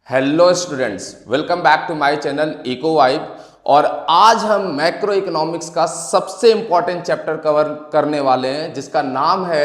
Hello students, welcome back to my channel Eco Vibe. और आज हम मैक्रो इकोनॉमिक्स का सबसे इंपॉर्टेंट चैप्टर कवर करने वाले हैं जिसका नाम है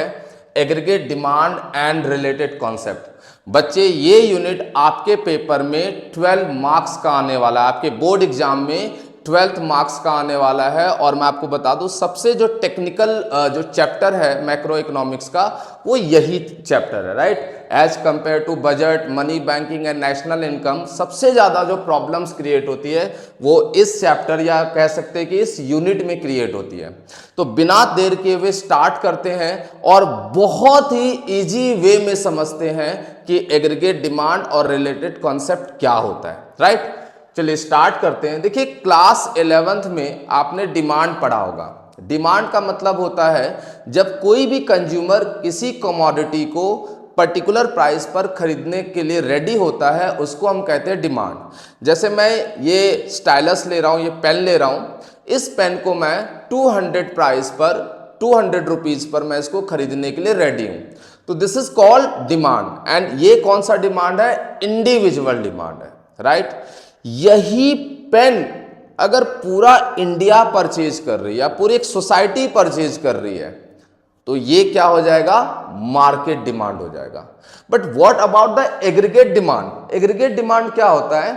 aggregate demand and related concept. बच्चे, ये यूनिट आपके पेपर में 12 मार्क्स का आने वाला है, आपके बोर्ड एग्जाम में 12th मार्क्स का आने वाला है। और मैं आपको बता दूं, सबसे जो टेक्निकल जो चैप्टर है मैक्रो इकोनॉमिक्स का, वो यही चैप्टर है, right. As compare to budget, money, banking and national income, सबसे ज्यादा जो प्रॉब्लम्स क्रिएट होती है वो इस चैप्टर या कह सकते हैं कि इस यूनिट में क्रिएट होती है। तो बिना देर के हुए स्टार्ट करते हैं और बहुत ही इजी वे में समझते हैं कि एग्रीगेट डिमांड और रिलेटेड कॉन्सेप्ट क्या होता है, राइट। चलिए स्टार्ट करते हैं। देखिए, क्लास 11th में आपने डिमांड पढ़ा होगा। डिमांड का मतलब होता है जब कोई भी कंज्यूमर किसी कमोडिटी को पर्टिकुलर प्राइस पर खरीदने के लिए रेडी होता है, उसको हम कहते हैं डिमांड। जैसे मैं ये स्टाइलस ले रहा हूं, ये पेन ले रहा हूं, इस पेन को मैं 200 प्राइस पर, 200 रुपीज पर मैं इसको खरीदने के लिए रेडी हूं। तो this is called demand. And ये कौन सा डिमांड है? इंडिविजुअल डिमांड है, राइट। यही पेन अगर पूरा इंडिया परचेज कर रही है या पूरी एक सोसाइटी परचेज कर रही है तो ये क्या हो जाएगा? मार्केट डिमांड हो जाएगा। But what about the aggregate demand? Aggregate demand क्या होता है?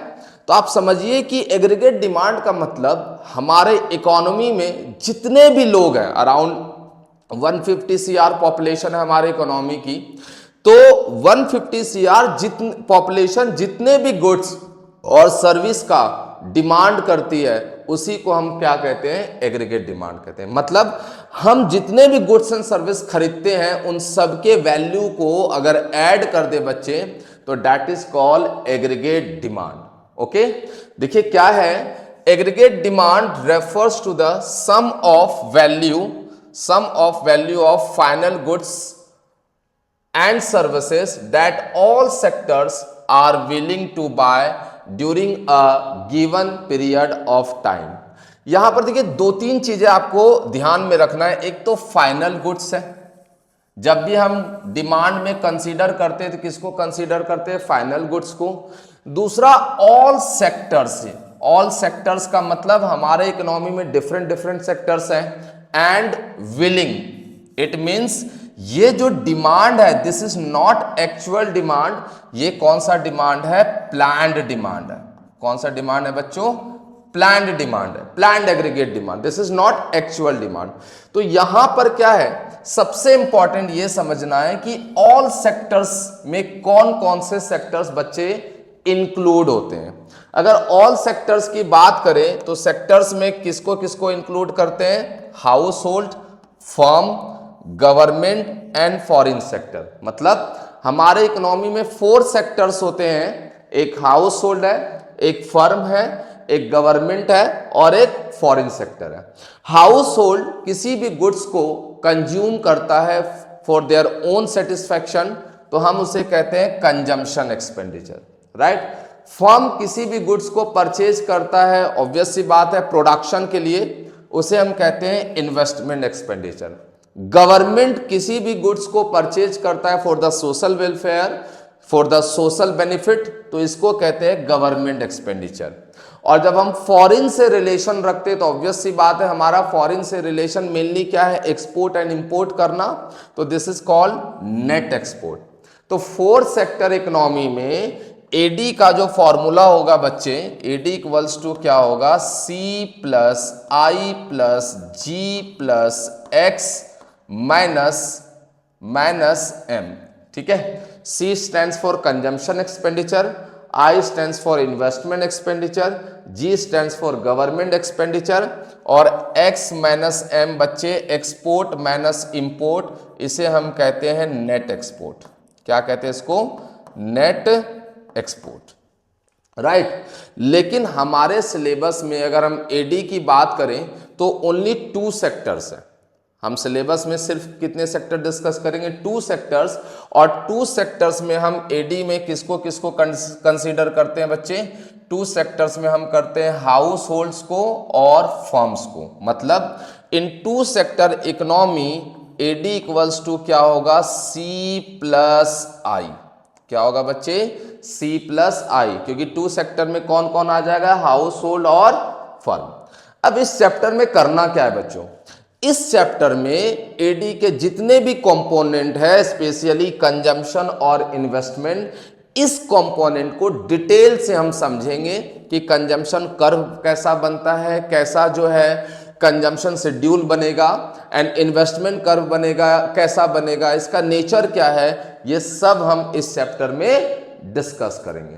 तो आप समझिए कि एग्रीगेट डिमांड का मतलब हमारे इकोनॉमी में जितने भी लोग हैं, अराउंड 150 सीआर पॉपुलेशन है हमारे इकोनॉमी की, तो 150 सीआर पॉपुलेशन जितने भी गुड्स और सर्विस का डिमांड करती है, उसी को हम क्या कहते हैं? एग्रीगेट डिमांड कहते हैं। मतलब हम जितने भी गुड्स एंड सर्विस खरीदते हैं उन सब के वैल्यू को अगर ऐड कर दे बच्चे, तो that is called aggregate demand. Okay, देखिए क्या है aggregate demand? Refers to the sum of value of final goods and services that all sectors are willing to buy during a given period of time। यहां पर देखिए दो तीन चीजें आपको ध्यान में रखना है। एक तो फाइनल गुड्स है। जब भी हम डिमांड में कंसीडर करते हैं तो किसको कंसीडर करते हैं? फाइनल गुड्स को। दूसरा ऑल सेक्टर्स है। ऑल सेक्टर्स का मतलब हमारे इकोनॉमी में डिफरेंट सेक्टर्स हैं। एंड विलिंग, इट मीन्स ये जो डिमांड है, this is not actual demand. ये कौन सा डिमांड है? प्लान्ड डिमांड है। कौन सा डिमांड है बच्चों? प्लान्ड डिमांड है, planned aggregate demand. This is not actual demand. तो यहां पर क्या है, सबसे इंपॉर्टेंट ये समझना है कि ऑल सेक्टर्स में कौन कौन से सेक्टर्स बच्चे इंक्लूड होते हैं। अगर ऑल सेक्टर्स की बात करें तो सेक्टर्स में किसको किसको इंक्लूड करते हैं? House hold, firm, government and foreign sector. मतलब हमारे इकोनॉमी में 4 सेक्टर्स होते हैं। एक हाउस होल्ड है, एक फर्म है, एक गवर्नमेंट है और एक फॉरेन सेक्टर है। हाउस होल्ड किसी भी गुड्स को कंज्यूम करता है फॉर देयर ओन सेटिस्फैक्शन, तो हम उसे कहते हैं कंजम्पशन एक्सपेंडिचर, राइट। फर्म किसी भी गुड्स को परचेज करता है, ऑब्वियस सी बात है, प्रोडक्शन के लिए, उसे हम कहते हैं इन्वेस्टमेंट एक्सपेंडिचर। गवर्नमेंट किसी भी गुड्स को परचेज करता है for the social welfare, for the social benefit, तो इसको कहते हैं गवर्नमेंट एक्सपेंडिचर। और जब हम फॉरेन से रिलेशन रखते हैं तो ऑब्वियस सी बात है, हमारा फॉरेन से रिलेशन मेनली क्या है? एक्सपोर्ट एंड इंपोर्ट करना, तो this is called net export. तो 4 सेक्टर इकोनॉमी में एडी का जो फॉर्मूला होगा बच्चे, एडी इक्वल्स टू क्या होगा? सी प्लस आई प्लस जी प्लस एक्स माइनस एम। ठीक है। C stands for consumption expenditure, I stands for investment expenditure, G stands for government expenditure और X माइनस M बच्चे एक्सपोर्ट माइनस इंपोर्ट, इसे हम कहते हैं नेट एक्सपोर्ट। क्या कहते हैं इसको? Net export, right. लेकिन हमारे सिलेबस में अगर हम एडी की बात करें तो ओनली 2 सेक्टर्स है। हम सिलेबस में सिर्फ कितने सेक्टर डिस्कस करेंगे? 2 सेक्टर्स। और 2 सेक्टर्स में हम एडी में किसको किसको कंसीडर करते हैं बच्चे? 2 सेक्टर्स में हम करते हैं हाउस होल्ड्स को और फर्म्स को। मतलब in 2 sector economy AD equals to क्या होगा? C plus I. क्या होगा बच्चे, C प्लस आई, क्योंकि टू सेक्टर में कौन कौन आ जाएगा, हाउस होल्ड और फर्म। अब इस चैप्टर में करना क्या है बच्चों, इस चैप्टर में एडी के जितने भी कंपोनेंट है, स्पेशली कंजम्पशन और इन्वेस्टमेंट, इस कंपोनेंट को डिटेल से हम समझेंगे कि कंजम्पशन कर्व कैसा बनता है, कैसा जो है कंजम्पशन शेड्यूल बनेगा, एंड इन्वेस्टमेंट कर्व बनेगा, कैसा बनेगा, इसका नेचर क्या है, ये सब हम इस चैप्टर में डिस्कस करेंगे।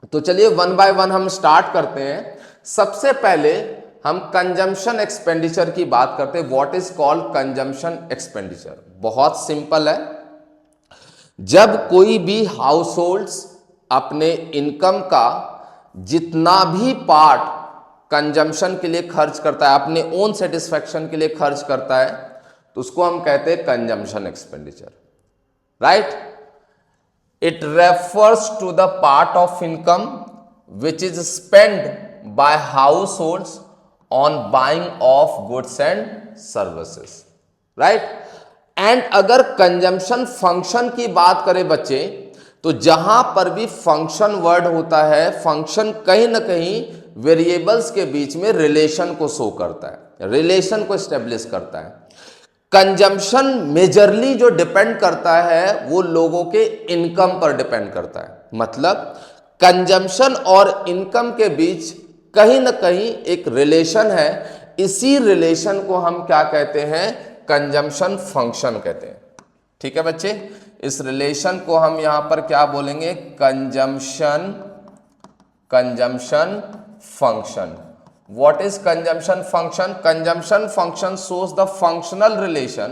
तो चलिए वन बाय वन हम स्टार्ट करते हैं। सबसे पहले हम कंजम्पशन एक्सपेंडिचर की बात करते हैं। What is called consumption expenditure? बहुत सिंपल है, जब कोई भी हाउस होल्ड्स अपने इनकम का जितना भी पार्ट कंजम्पशन के लिए खर्च करता है, अपने ओन सेटिस्फैक्शन के लिए खर्च करता है, तो उसको हम कहते हैं consumption expenditure, right. It refers to the part of income which is spend by households on buying of goods and services, right. And अगर कंजम्पशन फंक्शन की बात करें बच्चे, तो जहां पर भी फंक्शन वर्ड होता है, फंक्शन कहीं ना कहीं वेरिएबल्स के बीच में रिलेशन को शो करता है, रिलेशन को एस्टेब्लिश करता है। कंजम्पशन मेजरली जो डिपेंड करता है वो लोगों के इनकम पर डिपेंड करता है। मतलब कंजम्पशन और इनकम के बीच कहीं ना कहीं एक रिलेशन है, इसी रिलेशन को हम क्या कहते हैं, कंजम्पशन फंक्शन कहते हैं। ठीक है बच्चे, इस रिलेशन को हम यहां पर क्या बोलेंगे, consumption function. What is consumption function? Consumption function shows the functional relation,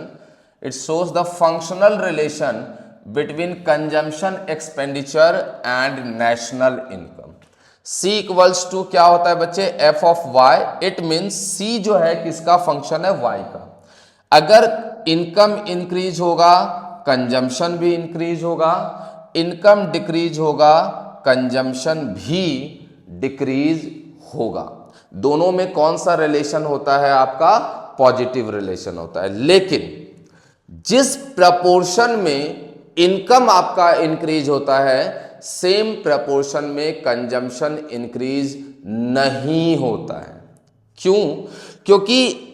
it shows the functional relation between consumption expenditure and national income। C equals to क्या होता है बच्चे, f of y। It means C जो है किसका फंक्शन है, y का। अगर इनकम इंक्रीज होगा, कंजम्पशन भी इंक्रीज होगा, इनकम डिक्रीज होगा, कंजम्पशन भी डिक्रीज होगा। दोनों में कौन सा रिलेशन होता है आपका, पॉजिटिव रिलेशन होता है। लेकिन जिस प्रपोर्शन में इनकम आपका इंक्रीज होता है, सेम प्रपोर्शन में कंजम्पशन इंक्रीज नहीं होता है। क्यों? क्योंकि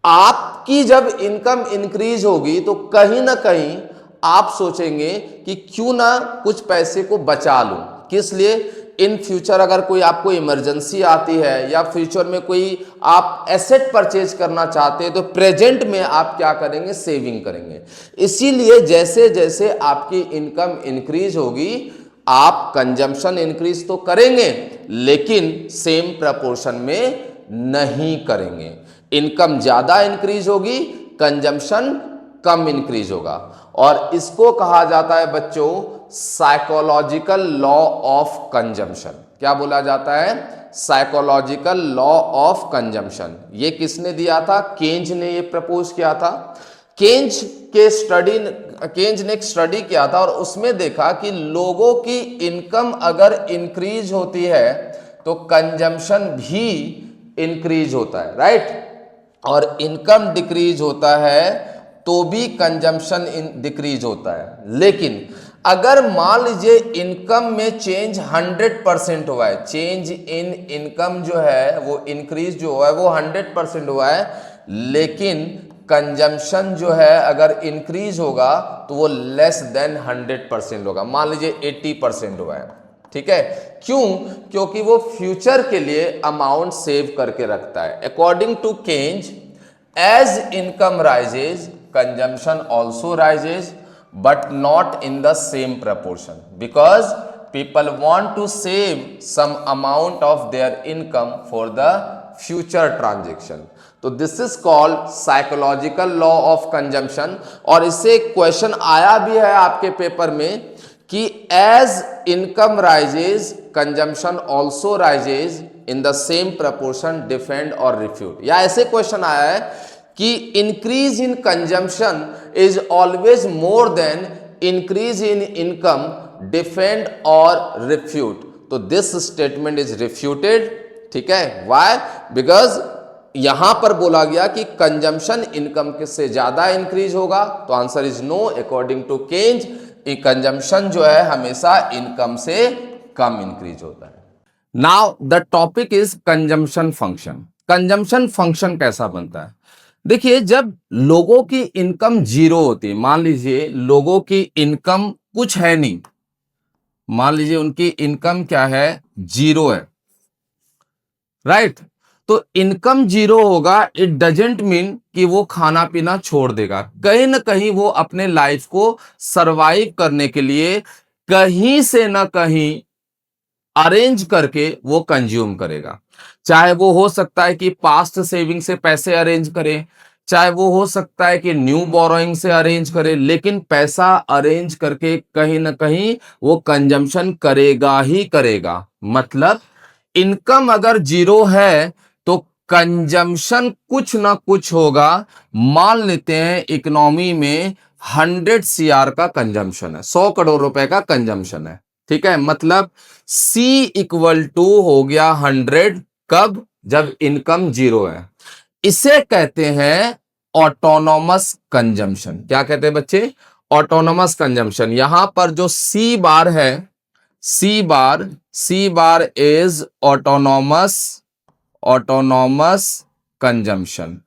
आपकी जब इनकम इंक्रीज होगी तो कहीं ना कहीं आप सोचेंगे कि क्यों ना कुछ पैसे को बचा लूं। किस लिए? इन फ्यूचर अगर कोई आपको इमरजेंसी आती है या फ्यूचर में कोई आप एसेट परचेज करना चाहते हैं, तो प्रेजेंट में आप क्या करेंगे, सेविंग करेंगे। इसीलिए जैसे जैसे आपकी इनकम इंक्रीज होगी, आप कंजम्पशन इंक्रीज तो करेंगे लेकिन सेम प्रपोर्शन में नहीं करेंगे। इनकम ज्यादा इंक्रीज होगी, कंजम्पशन कम इंक्रीज होगा। और इसको कहा जाता है बच्चों साइकोलॉजिकल लॉ ऑफ कंजम्पशन। क्या बोला जाता है? Psychological law of consumption. ये किसने दिया था? केन्ज ने ये प्रपोज किया था। केन्ज ने एक स्टडी किया था और उसमें देखा कि लोगों की इनकम अगर इंक्रीज होती है तो कंजम्पशन भी इंक्रीज होता है, राइट। और इनकम डिक्रीज होता है तो भी कंजम्पशन डिक्रीज होता है। लेकिन अगर मान लीजिए इनकम में चेंज 100% हुआ है, चेंज इन इनकम जो है वो इंक्रीज जो हुआ है वो 100% हुआ है, लेकिन कंजम्पशन जो है अगर इंक्रीज होगा तो वो लेस देन 100% होगा। मान लीजिए 80% हुआ है, ठीक है। क्यों? क्योंकि वो फ्यूचर के लिए अमाउंट सेव करके रखता है। According to Keynes, as income rises consumption also rises but not in the same proportion because people want to save some amount of their income for the future transaction। तो this is called psychological law of consumption. और इससे एक question आया भी है आपके paper में कि as income rises consumption also rises in the same proportion, defend और रिफ्यूट। या ऐसे क्वेश्चन आया है कि increase in consumption is always more than increase in income, defend और रिफ्यूट। तो दिस स्टेटमेंट इज रिफ्यूटेड, ठीक है। व्हाई? बिकॉज यहां पर बोला गया कि कंजम्पशन इनकम से ज्यादा इंक्रीज होगा, तो answer is no. According to Keynes, consumption जो है हमेशा इनकम से कम इंक्रीज होता है। Now the topic is consumption function. Consumption function कैसा बनता है? देखिए, जब लोगों की इनकम जीरो होती है, मान लीजिए लोगों की इनकम कुछ है नहीं, मान लीजिए उनकी इनकम क्या है, जीरो है, राइट? तो इनकम जीरो होगा, इट डजेंट मीन कि वो खाना पीना छोड़ देगा। कहीं ना कहीं वो अपने लाइफ को सरवाइव करने के लिए कहीं से ना कहीं अरेंज करके वो कंज्यूम करेगा। चाहे वो हो सकता है कि पास्ट सेविंग से पैसे अरेंज करे, चाहे वो हो सकता है कि न्यू बोरोइंग से अरेंज करे, लेकिन पैसा अरेंज करके कहीं ना कहीं वो कंजम्पशन करेगा ही करेगा। मतलब इनकम अगर जीरो है तो कंजम्पशन कुछ ना कुछ होगा। मान लेते हैं इकोनॉमी में 100 CR का कंजम्पशन है, 100 करोड़ रुपए का कंजम्पशन है, ठीक है? मतलब C इक्वल टू हो गया 100, कब? जब इनकम जीरो है। इसे कहते हैं ऑटोनोमस कंजम्पशन। क्या कहते हैं बच्चे? Autonomous consumption. यहां पर जो सी बार है, C bar is autonomous, autonomous consumption.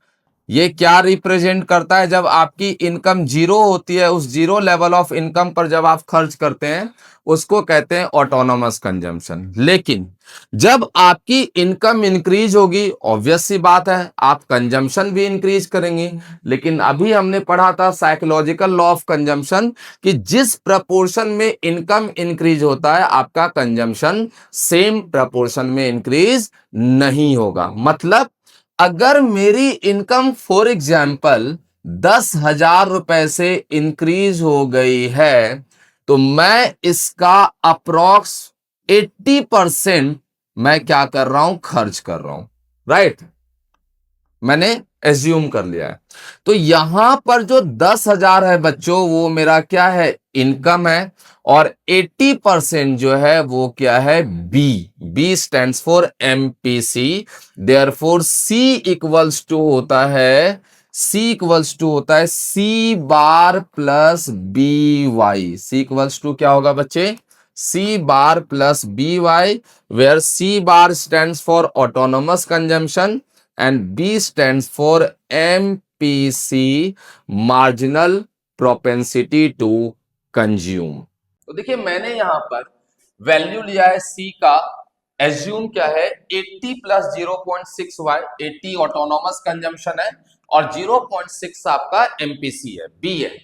ये क्या रिप्रेजेंट करता है? जब आपकी इनकम जीरो होती है, उस जीरो लेवल ऑफ इनकम पर जब आप खर्च करते हैं, उसको कहते हैं ऑटोनोमस कंजम्पशन। लेकिन जब आपकी इनकम इंक्रीज होगी, ऑब्वियस सी बात है आप कंजम्पशन भी इंक्रीज करेंगे। लेकिन अभी हमने पढ़ा था साइकोलॉजिकल लॉ ऑफ कंजम्पशन कि जिस प्रपोर्शन में इनकम इंक्रीज होता है, आपका कंजम्पशन सेम प्रपोर्शन में इंक्रीज नहीं होगा। मतलब अगर मेरी इनकम फॉर एग्जाम्पल 10,000 रुपए से इंक्रीज हो गई है, तो मैं इसका अप्रोक्स 80% मैं क्या कर रहा हूं, खर्च कर रहा हूं, राइट? मैंने एज्यूम कर लिया है। तो यहां पर जो 10,000 है बच्चों, वो मेरा क्या है, इनकम है। और 80% जो है वो क्या है, B stands for MPC. Therefore C equals to होता है, सी इक्वल्स टू होता है C bar plus B Y. C equals to क्या होगा बच्चे, C bar plus B Y, where C bar stands for autonomous consumption and B stands for MPC, marginal propensity to consume। तो देखिए मैंने यहां पर वैल्यू लिया है C का, एज्यूम क्या है, 80 प्लस 0.6y, 80 ऑटोनोमस कंजम्पशन है और 0.6 आपका एमपीसी है, बी है,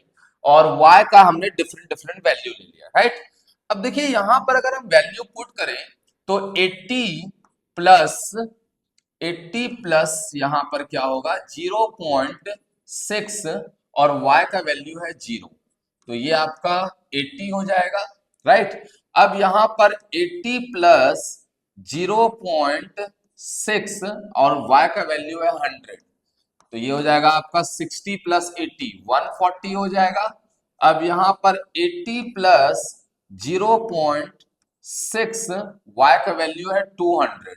और y का हमने डिफरेंट डिफरेंट वैल्यू ले लिया, राइट? अब देखिए यहां पर अगर हम वैल्यू पुट करें तो 80 प्लस यहां पर क्या होगा, 0.6 और y का वैल्यू है 0, तो ये आपका 80 हो जाएगा, राइट? अब यहां पर 80 प्लस 0.6 और y का वैल्यू है 100, तो ये हो जाएगा आपका 60 प्लस 80 140 हो जाएगा। अब यहां पर 80 प्लस 0.6 y का वैल्यू है 200,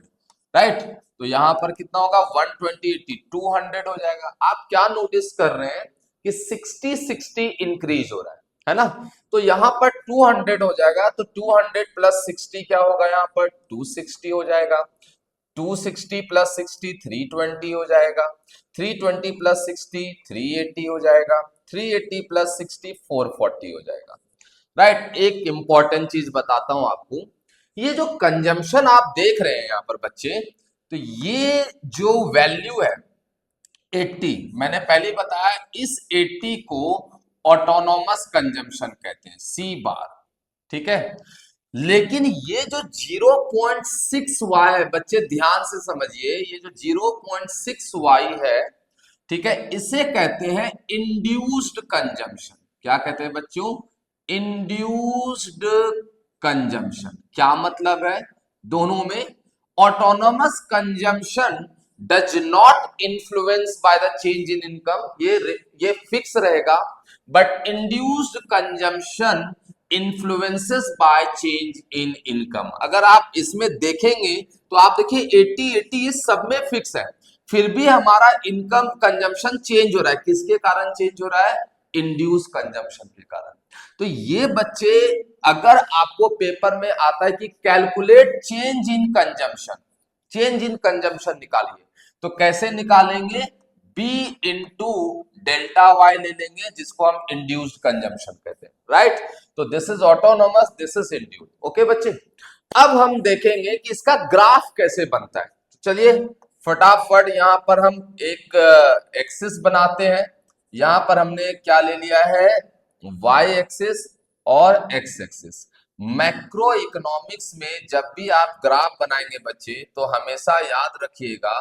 राइट? तो यहां पर कितना होगा, 120 80 200 हो जाएगा। आप क्या नोटिस कर रहे हैं कि 60 60 इंक्रीज हो रहा है ना? तो यहां पर 200 हो जाएगा, तो 200 प्लस 60 क्या होगा, यहां पर 260 हो जाएगा। 260 प्लस 60 320 हो जाएगा। 320 प्लस 60 380 हो जाएगा। 380 प्लस 60 440 हो जाएगा, राइट? एक इंपॉर्टेंट चीज बताता हूं आपको, ये जो कंजम्पशन आप देख रहे हैं यहां पर बच्चे, तो ये जो वैल्यू है 80, मैंने पहले बताया इस 80 को ऑटोनोमस कंजम्पशन कहते हैं, सी बार, ठीक है? लेकिन ये जो 0.6y है बच्चे, ध्यान से समझिए, ये जो 0.6y है, ठीक है, इसे कहते हैं इंड्यूस्ड कंजम्पशन। क्या कहते हैं बच्चों, इंड्यूस्ड कंजम्पशन। क्या मतलब है दोनों में, autonomous consumption does not influence by the change in income, ये फिक्स रहेगा, but induced consumption influences by change in income. अगर आप इसमें देखेंगे तो आप देखिए 80 80 ये सब में फिक्स है, फिर भी हमारा इनकम कंजम्पशन चेंज हो रहा है। किसके कारण चेंज हो रहा है, इंड्यूस कंजम्पशन के कारण। तो ये बच्चे, अगर आपको पेपर में आता है कि calculate change in consumption, change in consumption निकालिए, तो कैसे निकालेंगे? बी इंटू डेल्टा वाई ले लेंगे, जिसको हम इंड्यूस्ड कंजम्पशन कहते हैं, राइट? तो this is autonomous, this is induced. Okay बच्चे, अब हम देखेंगे कि इसका ग्राफ कैसे बनता है। चलिए फटाफट यहां पर हम एक एक्सिस बनाते हैं। यहां पर हमने क्या ले लिया है? वाई एक्सिस और एक्स एक्सिस। मैक्रो इकोनॉमिक्स में जब भी आप ग्राफ बनाएंगे बच्चे, तो हमेशा याद रखिएगा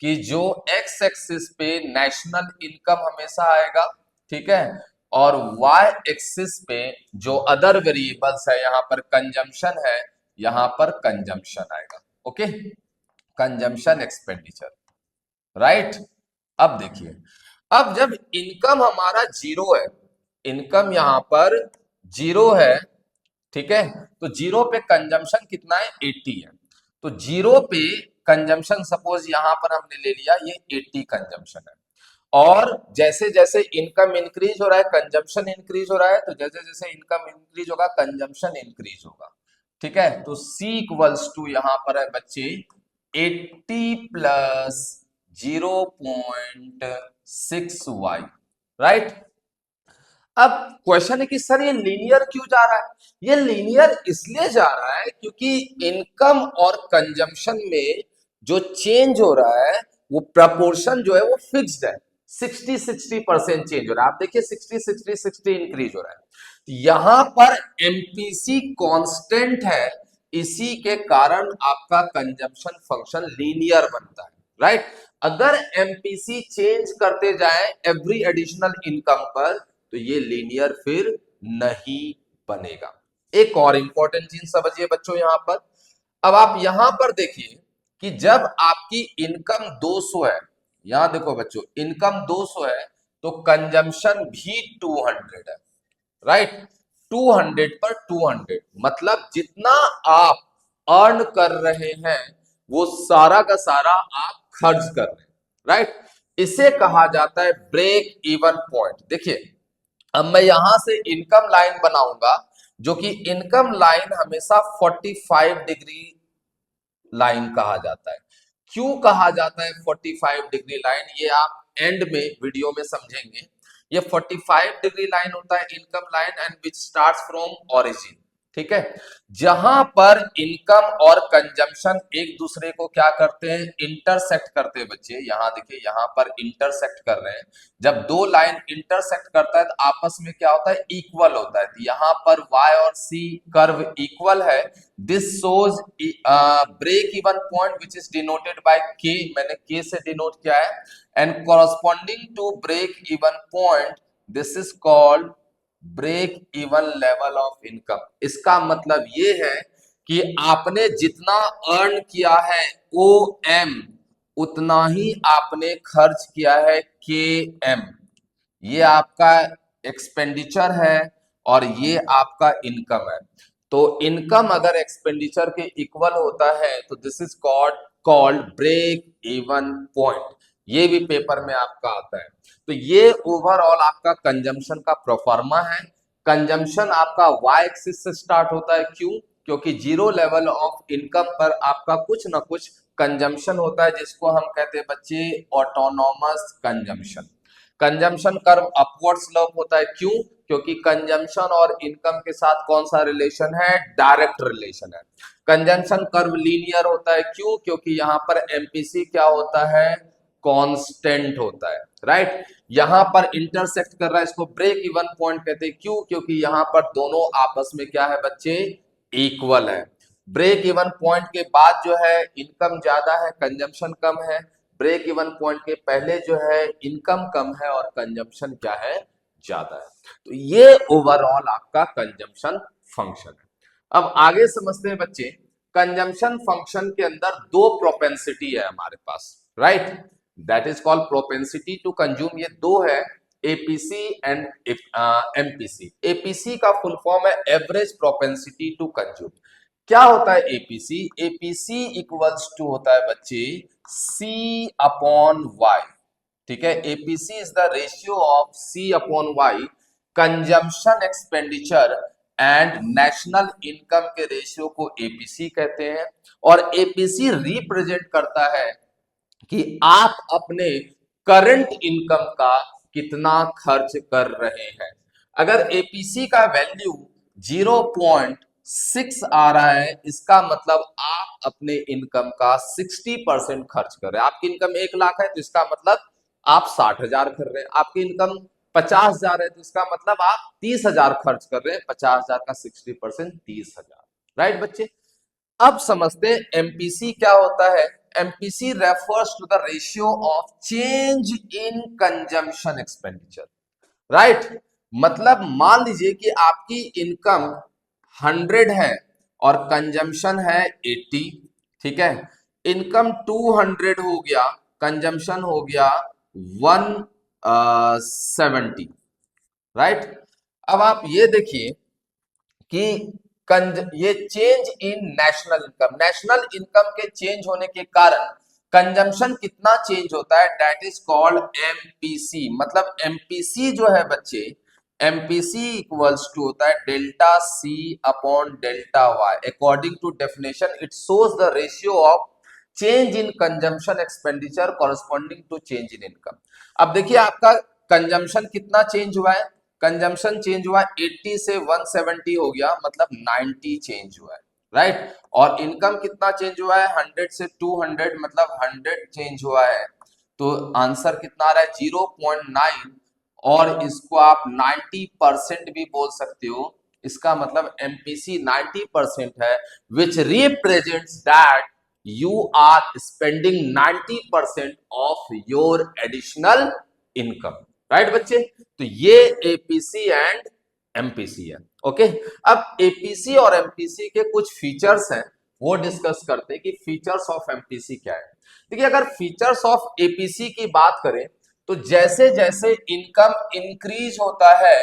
कि जो एक्स एक्सिस पे नेशनल इनकम हमेशा आएगा, ठीक है, और वाई एक्सिस पे जो अदर वेरिएबल्स है, यहां पर कंजम्पशन है, यहां पर कंजम्पशन आएगा। Okay, consumption expenditure, right? अब देखिए, अब जब इनकम हमारा जीरो है, इनकम यहां पर जीरो है, ठीक है, तो जीरो पे कंजम्पशन कितना है? 80 है। तो जीरो पे कंजम्पशन सपोज यहां पर हमने ले लिया, ये 80 कंजम्पशन है। और जैसे जैसे इनकम इंक्रीज हो रहा है, कंजम्पशन इंक्रीज हो रहा है, तो जैसे जैसे इनकम इंक्रीज होगा, कंजम्पशन इंक्रीज होगा, ठीक है। तो C इक्वल्स टू यहां पर है बच्चे 80 प्लस 0.6y, राइट? अब क्वेश्चन है कि सर ये लीनियर क्यों जा रहा है? ये लीनियर इसलिए जा रहा है क्योंकि इनकम और कंजम्पशन में जो चेंज हो रहा है, वो प्रपोर्शन जो है वो फिक्स्ड है। 60-60% चेंज हो रहा है। आप देखिए 60-60-60 इंक्रीज हो रहा है। यहां पर एमपीसी कांस्टेंट है, इसी के कारण आपका कंजम्पशन फंक्शन लीनियर बनता है, राइट? अगर एमपीसी चेंज करते जाए एवरी एडिशनल इनकम पर, तो ये लीनियर फिर नहीं बनेगा। एक और इंपॉर्टेंट चीज समझिए बच्चों यहां पर। अब आप यहां पर देखिए कि जब आपकी इनकम 200 है, यहां देखो बच्चों, इनकम 200 है, तो कंजम्पशन भी 200 है, राइट? 200 पर 200 मतलब जितना आप अर्न कर रहे हैं, वो सारा का सारा आप खर्च कर रहे हैं, राइट? इसे कहा जाता है ब्रेक इवन पॉइंट। देखिए, अब मैं यहां से इनकम लाइन बनाऊंगा, जो कि इनकम लाइन हमेशा 45 डिग्री लाइन कहा जाता है। क्यों कहा जाता है 45 डिग्री लाइन? ये आप एंड में वीडियो में समझेंगे। ये 45 डिग्री लाइन होता है income line, and which starts from origin, ठीक है, जहां पर इनकम और कंजम्पशन एक दूसरे को क्या करते हैं? इंटरसेक्ट करते हैं बच्चे। यहां देखिए, यहां पर इंटरसेक्ट कर रहे हैं। जब दो लाइन इंटरसेक्ट करता है तो आपस में क्या होता है? इक्वल होता है। तो यहां पर y और c कर्व इक्वल है। This shows break even point which is denoted by k, मैंने k से डिनोट किया है, and corresponding to break even point this is called break even level of income. इसका मतलब ये है कि आपने जितना अर्न किया है ओ एम, उतना ही आपने खर्च किया है के एम। ये आपका एक्सपेंडिचर है और ये आपका इनकम है। तो इनकम अगर एक्सपेंडिचर के इक्वल होता है, तो this is called break even point. ये भी पेपर में आपका आता है। तो ये ओवरऑल आपका कंजम्पशन का प्रोफार्मा है। कंजम्पशन आपका वाई एक्सिस से स्टार्ट होता है। क्यों? क्योंकि जीरो लेवल ऑफ इनकम पर आपका कुछ ना कुछ कंजम्पशन होता है, जिसको हम कहते हैं बच्चे autonomous consumption. Consumption curve upward slope होता है। क्यों? क्योंकि कंजम्पशन और इनकम के साथ कौन सा रिलेशन है? डायरेक्ट रिलेशन है। कंजम्पशन कर्व लीनियर होता है। क्यों? क्योंकि यहां पर एमपीसी क्या होता है? कांस्टेंट होता है, राइट? यहां पर इंटरसेक्ट कर रहा है, इसको ब्रेक इवन पॉइंट कहते हैं। क्यों? क्योंकि यहां पर दोनों आपस में क्या है बच्चे? इक्वल है। ब्रेक इवन पॉइंट के बाद जो है इनकम ज्यादा है, कंजम्पशन कम है। ब्रेक इवन पॉइंट के पहले जो है इनकम कम है और कंजम्पशन क्या है? ज्यादा है। तो ये ओवरऑल आपका कंजम्पशन फंक्शन है। अब आगे समझते हैं बच्चे। कंजम्पशन फंक्शन के अंदर दो प्रोपेंसिटी है हमारे पास, right? That is called propensity to consume. ये दो है, एपीसी एंड एमपीसी। एपीसी का फुल फॉर्म है एवरेज प्रोपेंसिटी टू कंज्यूम। क्या होता है एपीसी? एपीसी इक्वल्स टू होता है बच्चे सी अपॉन वाई, ठीक है। APC is the ratio of C upon Y. Consumption expenditure and national income के रेशियो को एपीसी कहते हैं। और एपीसी रिप्रेजेंट करता है कि आप अपने करंट इनकम का कितना खर्च कर रहे हैं। अगर एपीसी का वैल्यू 0.6 आ रहा है, इसका मतलब आप अपने इनकम का 60% खर्च कर रहे हैं। आपकी इनकम 1 लाख है तो इसका मतलब आप 60,000 कर रहे हैं। आपकी इनकम 50,000 है तो इसका मतलब आप 30,000 खर्च कर रहे हैं। 50,000 का 60% 30,000। राइट बच्चे, अब समझते हैं एमपीसी क्या होता है। MPC refers to the ratio of change in consumption expenditure. Right, मतलब मान लीजिए कि आपकी इनकम 100 है और कंजम्पशन है 80। ठीक है, इनकम 200 हो गया, कंजम्पशन हो गया 170। राइट, अब आप ये देखिए कि ये चेंज इन नेशनल इनकम के चेंज होने के कारण कंजम्पशन कितना चेंज होता है, दैट इज कॉल्ड एमपीसी। मतलब एमपीसी जो है बच्चे, एमपीसी इक्वल्स टू होता है delta C upon delta Y. According to definition it shows the ratio of change in consumption expenditure corresponding to change in income. अब देखिए आपका कंजम्पशन कितना चेंज हुआ है, कंजम्पशन चेंज हुआ 80 से 170 हो गया, मतलब 90 चेंज हुआ है। राइट, और इनकम कितना चेंज हुआ है, 100 से 200, मतलब 100 चेंज हुआ है। तो आंसर कितना आ रहा है, 0.9। और इसको आप 90% भी बोल सकते हो। इसका मतलब एमपीसी 90% है, विच represents that you are spending 90% of your additional income। Right बच्चे, तो ये एपीसी एंड एमपीसी है। ओके, अब एपीसी और एमपीसी के कुछ फीचर्स हैं, वो डिस्कस करते हैं कि फीचर्स ऑफ एमपीसी क्या है। देखिए, अगर फीचर्स ऑफ एपीसी की बात करें तो जैसे जैसे इनकम इंक्रीज होता है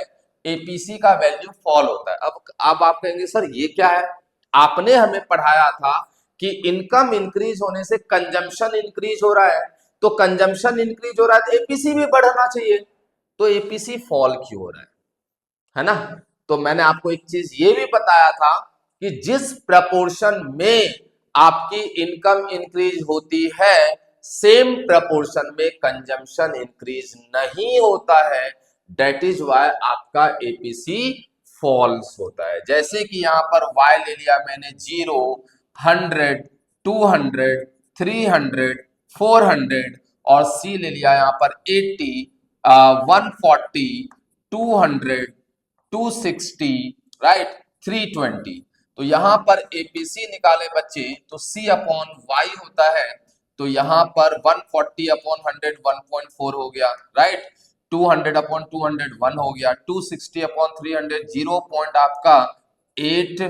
एपीसी का वैल्यू फॉल होता है। अब आप कहेंगे सर ये क्या है, आपने हमें पढ़ाया था कि इनकम इंक्रीज होने से कंजम्पशन इंक्रीज हो रहा है, तो कंजम्पशन इंक्रीज हो रहा है तो एपीसी भी बढ़ना चाहिए, तो एपीसी फॉल क्यों हो रहा है ना। तो मैंने आपको एक चीज ये भी बताया था कि जिस प्रपोर्शन में आपकी इनकम इंक्रीज होती है, सेम प्रपोर्शन में कंजम्पशन इंक्रीज नहीं होता है, दैट इज वाई आपका एपीसी फॉल्स होता है। जैसे कि यहां पर वाई ले लिया मैंने 0, 100, 200, 300, 400, और सी ले लिया यहां पर 80, 140, 200, 260, राइट, 320। तो यहां पर एपीसी निकाले बच्चे तो सी अपॉन वाई होता है, तो यहां पर 140 अपॉन 100 1.4 हो गया। राइट, 200 अपॉन 200 1 हो गया, 260 अपॉन 300 0 पॉइंट आपका 8,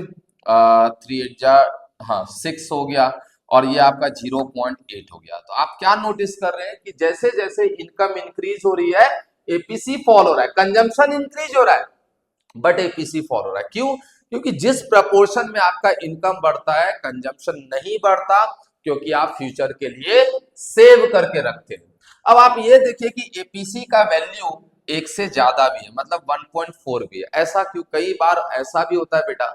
3 हाँ 6 हो गया, और ये आपका 0.8 हो गया। तो आप क्या नोटिस कर रहे हैं कि जैसे जैसे इनकम इंक्रीज हो रही है एपीसी फॉल हो रहा है, कंजम्पशन इंक्रीज हो रहा है बट एपीसी फॉल हो रहा है। क्यों, क्योंकि जिस प्रपोर्शन में आपका इनकम बढ़ता है कंजम्पशन नहीं बढ़ता, क्योंकि आप फ्यूचर के लिए सेव करके रखते हैं। अब आप ये देखिए कि एपीसी का वैल्यू 1 से ज्यादा भी है, मतलब 1.4 भी है। ऐसा क्यों, कई बार ऐसा भी होता है बेटा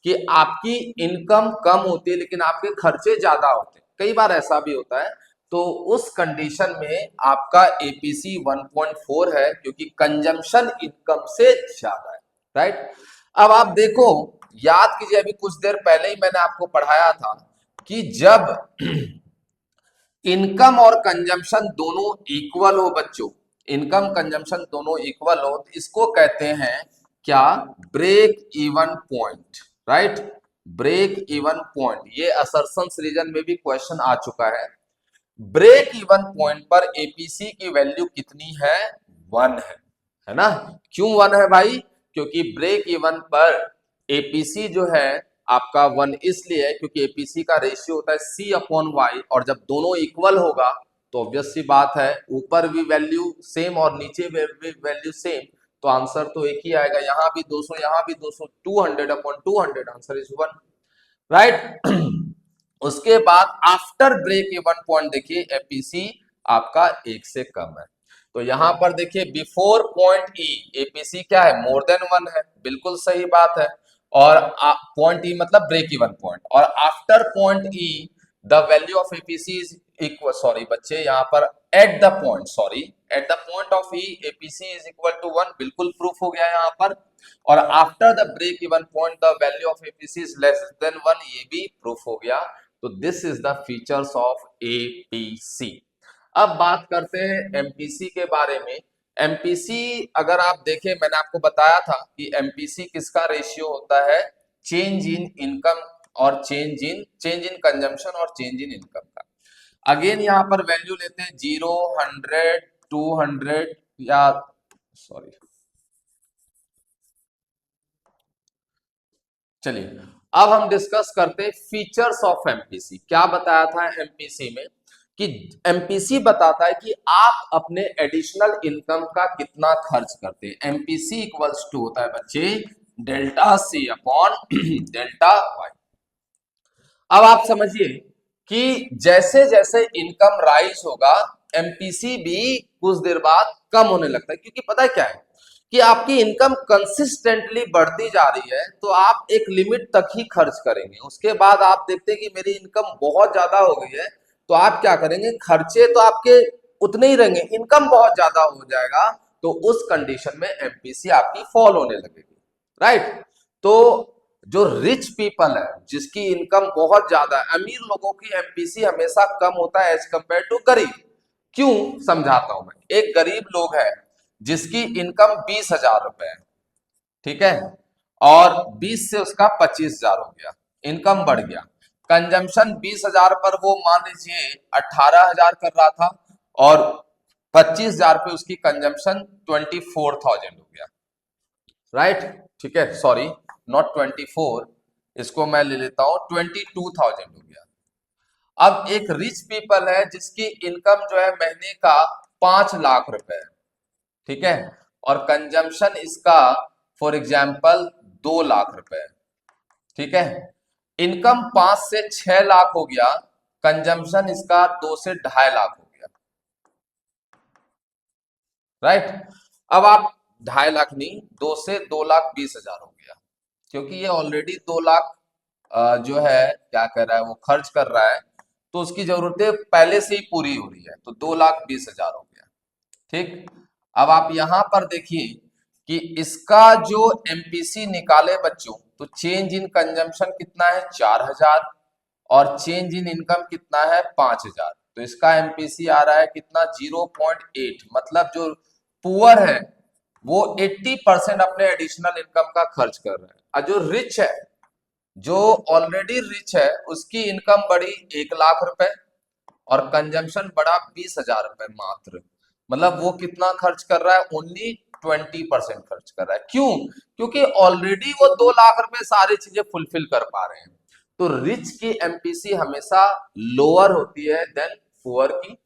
कि आपकी इनकम कम होती है लेकिन आपके खर्चे ज्यादा होते हैं, कई बार ऐसा भी होता है। तो उस कंडीशन में आपका एपीसी 1.4 है क्योंकि कंजम्पशन इनकम से ज्यादा है। राइट, अब आप देखो, याद कीजिए अभी कुछ देर पहले ही मैंने आपको पढ़ाया था कि जब इनकम और कंजम्पशन दोनों इक्वल हो बच्चों, इनकम कंजम्पशन दोनों इक्वल हो तो इसको कहते हैं क्या, break even point. Right, break even point, ये असर्शंस रीजन में भी क्वेश्चन आ चुका है। ब्रेक इवन पॉइंट पर एपीसी की वैल्यू कितनी है, 1 है ना। क्यों 1 है भाई, क्योंकि ब्रेक इवन पर एपीसी जो है आपका 1 इसलिए है क्योंकि एपीसी का रेशियो होता है सी अपॉन वाई, और जब दोनों इक्वल होगा तो ऑब्वियस सी बात है ऊपर भी वैल्यू सेम और नीचे भी वैल्यू सेम, तो आंसर तो एक ही आएगा। यहां भी 200 यहां भी 200, 200 अपॉन 200, आंसर इज 1। राइट, उसके बाद आफ्टर ब्रेक इवन पॉइंट देखिए एपीसी आपका 1 से कम है। तो यहां पर देखिए बिफोर पॉइंट ई एपीसी क्या है, मोर देन 1 है, बिल्कुल सही बात है। और पॉइंट ई मतलब ब्रेक इवन पॉइंट, और after point E the value of APC is equal, sorry बच्चे यहाँ पर at the point, sorry at the point of E APC is equal to 1, बिल्कुल प्रूफ हो गया यहाँ पर। और after the break even point the value of APC is less than 1, ये भी प्रूफ हो गया। तो this is the features of APC. अब बात करते हैं एमपीसी के बारे में। एमपीसी अगर आप देखें, मैंने आपको बताया था कि एमपीसी किसका रेशियो होता है, चेंज इन इनकम और चेंज इन कंजम्पशन और चेंज इन इनकम का। अगेन यहाँ पर वैल्यू लेते हैं 0, 100, 200 या सॉरी, चलिए अब हम डिस्कस करते हैं फीचर्स ऑफ एमपीसी। क्या बताया था एमपीसी में कि एमपीसी बताता है कि आप अपने एडिशनल इनकम का कितना खर्च करते हैं। एमपीसी इक्वल्स टू होता है बच्चे delta C upon delta Y. अब आप समझिए कि जैसे जैसे इनकम राइज होगा एमपीसी भी कुछ देर बाद कम होने लगता है, क्योंकि पता है क्या है कि आपकी इनकम कंसिस्टेंटली बढ़ती जा रही है, तो आप एक लिमिट तक ही खर्च करेंगे। उसके बाद आप देखते हैं कि मेरी इनकम बहुत ज्यादा हो गई है, तो आप क्या करेंगे, खर्चे तो आपके उतने ही रहेंगे, इनकम बहुत ज्यादा हो जाएगा, तो उस कंडीशन में एमपीसी आपकी फॉल होने लगेगी, राइट। तो जो रिच पीपल है, जिसकी इनकम बहुत ज्यादा है, अमीर लोगों की एमपीसी हमेशा कम होता है एज कंपेयर टू गरीब। क्यों, समझाता हूं मैं। एक गरीब लोग है जिसकी इनकम 20,000 रुपए है, ठीक है, और 20 से उसका 25,000 हो गया, इनकम बढ़ गया। कंजम्पशन 20,000 पर वो मान लीजिए 18,000 कर रहा था, और 25,000 पे उसकी कंजम्पशन 24,000 हो गया, राइट। ठीक है, सॉरी नॉट 24, इसको मैं ले लेता हूं 22,000 हो गया। अब एक रिच पीपल है जिसकी इनकम जो है महीने का 5 लाख रुपए है, ठीक है, और कंजम्पशन इसका फॉर एग्जाम्पल 2 लाख रुपए है, ठीक है। इनकम 5 से 6 लाख हो गया, कंजम्पशन इसका 2 से 2.5 लाख हो गया, राइट। अब आप 2.5 लाख नहीं, 2 से 2,20,000 हो गया, क्योंकि ये ऑलरेडी 2 लाख जो है क्या कर रहा है, वो खर्च कर रहा है, तो उसकी जरूरतें पहले से ही पूरी हो रही है, तो 2,20,000 हो गया, ठीक। अब आप यहां पर देखिए कि इसका जो एमपीसी निकाले बच्चों, तो चेंज इन कंजम्पशन कितना है 4,000, और चेंज इन इनकम कितना है 5,000, तो इसका एमपीसी आ रहा है कितना 0.8। मतलब जो पुअर है वो 80% अपने एडिशनल इनकम का खर्च कर रहे हैं, और जो रिच है, जो ऑलरेडी रिच है, उसकी इनकम बढ़ी 1 लाख रुपए और कंजम्पशन बढ़ा 20,000 रुपए मात्र। मतलब वो कितना खर्च कर रहा है, ओनली 20% खर्च कर रहा है। क्यों, क्योंकि ऑलरेडी वो 2 लाख रुपए सारी चीजें फुलफिल कर पा रहे हैं। तो रिच की एमपीसी हमेशा लोअर होती है देन पुअर की,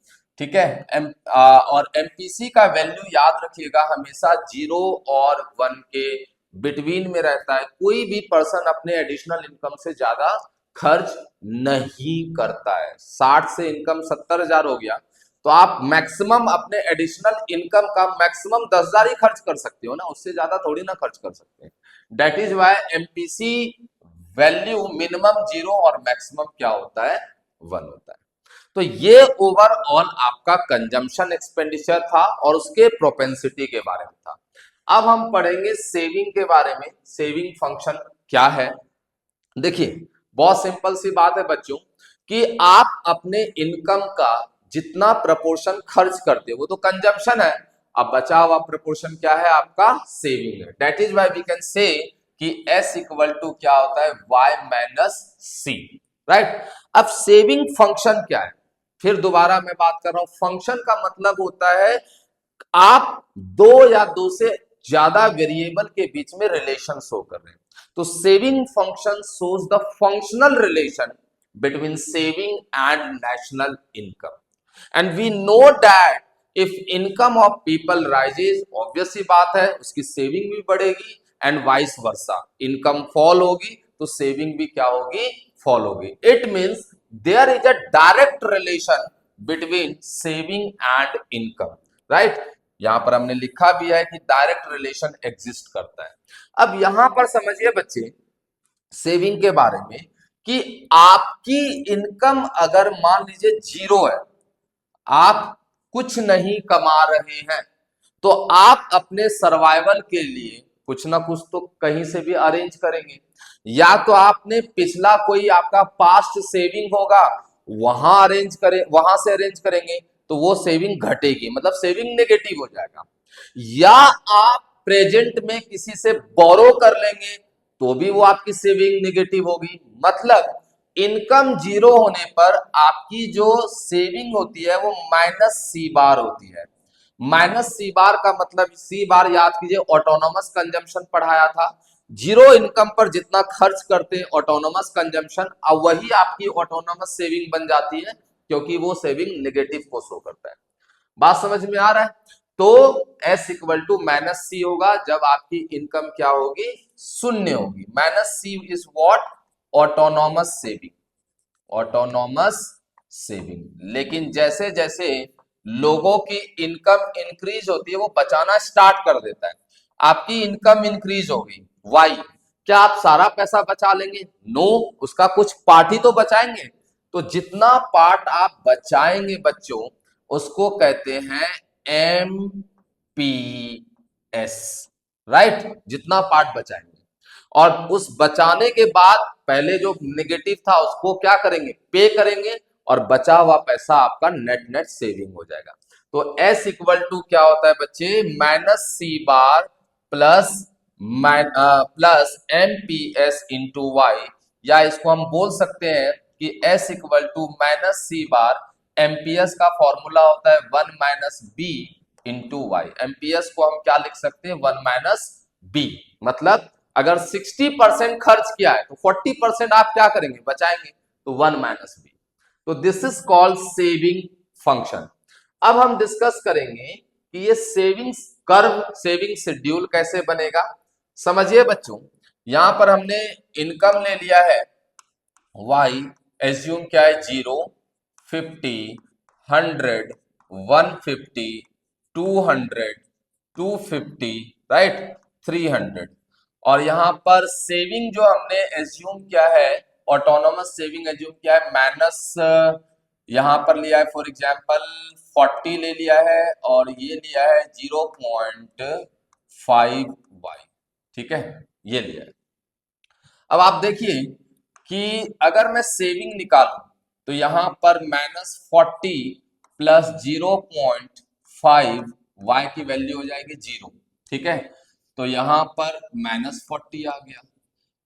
ठीक है। और एमपीसी का वैल्यू याद रखिएगा हमेशा 0 और 1 के बिटवीन में रहता है। कोई भी पर्सन अपने एडिशनल इनकम से ज्यादा खर्च नहीं करता है। 60 से इनकम 70,000 हो गया, तो आप मैक्सिमम अपने एडिशनल इनकम का मैक्सिमम 10,000 ही खर्च कर सकते हो ना, उससे ज्यादा थोड़ी ना खर्च कर सकते हैं। That is why MPC value minimum 0 और मैक्सिमम क्या होता है 1 होता है। तो ये ओवरऑल आपका कंजम्पशन एक्सपेंडिचर था और उसके प्रोपेंसिटी के बारे में था। अब हम पढ़ेंगे सेविंग के बारे में। सेविंग फंक्शन क्या है, देखिए बहुत सिंपल सी बात है बच्चों कि आप अपने इनकम का जितना प्रपोर्शन खर्च करते हो वो तो कंजम्पशन है, अब बचा हुआ प्रपोर्शन क्या है, आपका सेविंग है। That is why we can say कि S इक्वल टू क्या होता है Y माइनस सी, राइट। अब सेविंग फंक्शन क्या है, फिर दोबारा मैं बात कर रहा हूं, फंक्शन का मतलब होता है आप दो या दो से ज्यादा वेरिएबल के बीच में रिलेशन शो कर रहे हैं। तो saving function shows the functional relation between saving and national income, and we know that if income of people rises, obvious सी बात है उसकी सेविंग भी बढ़ेगी, and vice versa, income fall होगी तो सेविंग भी क्या होगी, फॉल होगी। It means there is a direct relation between saving and income, right. यहां पर हमने लिखा भी है कि डायरेक्ट रिलेशन एग्जिस्ट करता है। अब यहां पर समझिए बच्चे सेविंग के बारे में कि आपकी इनकम अगर मान लीजिए जीरो है, आप कुछ नहीं कमा रहे हैं, तो आप अपने सर्वाइवल के लिए कुछ ना कुछ तो कहीं से भी अरेंज करेंगे। या तो आपने पिछला कोई आपका पास्ट सेविंग होगा, वहां से अरेंज करेंगे, तो वो सेविंग घटेगी, मतलब सेविंग नेगेटिव हो जाएगा। या आप प्रेजेंट में किसी से बोरो कर लेंगे, तो भी वो आपकी सेविंग नेगेटिव होगी। मतलब इनकम जीरो होने पर आपकी जो सेविंग होती है वो माइनस सी बार होती है। माइनस सी बार का मतलब, सी बार याद कीजिए ऑटोनोमस कंजम्पशन पढ़ाया था। जीरो इनकम पर जितना खर्च करते हैं ऑटोनोमस कंजम्पशन, अब वही आपकी ऑटोनोमस सेविंग बन जाती है, क्योंकि वो सेविंग नेगेटिव को शो करता है। बात समझ में आ रहा है? तो S equal to minus C होगा जब आपकी इनकम क्या होगी, शून्य होगी। Minus C is what, autonomous saving, autonomous saving. लेकिन जैसे जैसे लोगों की इनकम इंक्रीज होती है वो बचाना स्टार्ट कर देता है। आपकी इनकम इंक्रीज होगी, वाई, क्या आप सारा पैसा बचा लेंगे? नो, उसका कुछ पार्ट ही तो बचाएंगे। तो जितना पार्ट आप बचाएंगे बच्चों, उसको कहते हैं एम पी एस, राइट, जितना पार्ट बचाएंगे। और उस बचाने के बाद पहले जो नेगेटिव था उसको क्या करेंगे, पे करेंगे, और बचा हुआ पैसा आपका नेट नेट सेविंग हो जाएगा। तो एस इक्वल टू क्या होता है बच्चे, minus C bar plus plus M P S into Y. या इसको हम बोल सकते हैं कि S equal to minus C bar, MPS का फॉर्मूला होता है one minus B into Y. MPS को हम क्या लिख सकते हैं, वन माइनस बी। मतलब अगर 60% खर्च किया है तो 40% आप क्या करेंगे, बचाएंगे, तो वन माइनस बी। तो this is called saving function. अब हम डिस्कस करेंगे कि ये सेविंग्स कर्व, सेविंग शेड्यूल कैसे बनेगा। समझिए बच्चों, यहां पर हमने इनकम ले लिया है वाई, एज्यूम क्या है, 0, 50, 100, 150, 200, 250, राइट, 300। और यहां पर सेविंग जो हमने एज्यूम किया है, ऑटोनोमस सेविंग एज्यूम किया है, माइनस यहां पर लिया है फॉर एग्जांपल 40 ले लिया है, और ये लिया है 0.5y, ठीक है, ये लिया है। अब आप देखिए कि अगर मैं सेविंग निकालूं तो यहां पर -40 प्लस 0.5 y की वैल्यू हो जाएगी 0, ठीक है। तो यहां पर -40 आ गया।